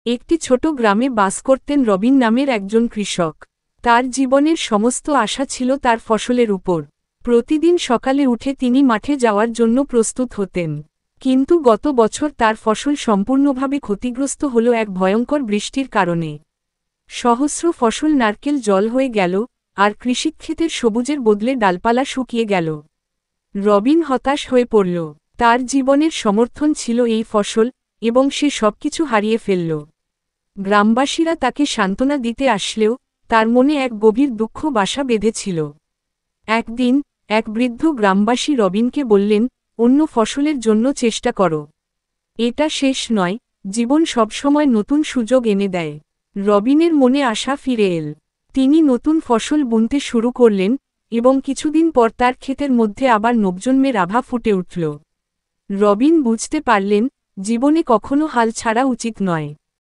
একটি ছোট গ্রামে বাস করতেন রবিন নামের একজন কৃষক। তার জীবনের সমস্ত আশা ছিল তার ফসলের উপর। প্রতিদিন সকালে উঠে তিনি মাঠে যাওয়ার জন্য প্রস্তুত হতেন। কিন্তু গত বছর তার ফসল সম্পূর্ণভাবে ক্ষতিগ্রস্ত হল এক ভয়ঙ্কর বৃষ্টির কারণে। সহস্র ফসল নারকেল জল হয়ে গেল, আর কৃষিক্ষেতের সবুজের বদলে ডালপালা শুকিয়ে গেল। রবিন হতাশ হয়ে পড়ল। তার জীবনের সমর্থন ছিল এই ফসল, এবং সে সবকিছু হারিয়ে ফেলল। গ্রামবাসীরা তাকে সান্ত্বনা দিতে আসলেও তার মনে এক গভীর দুঃখ বাসা বেঁধেছিল। একদিন এক বৃদ্ধ গ্রামবাসী রবিনকে বললেন, অন্য ফসলের জন্য চেষ্টা করো। এটা শেষ নয়, জীবন সবসময় নতুন সুযোগ এনে দেয়। রবিনের মনে আশা ফিরে এল। তিনি নতুন ফসল বুনতে শুরু করলেন, এবং কিছুদিন পর তার ক্ষেতের মধ্যে আবার নবজন্মের আভা ফুটে উঠল। রবিন বুঝতে পারলেন, জীবনে কখনো হাল ছাড়া উচিত নয়।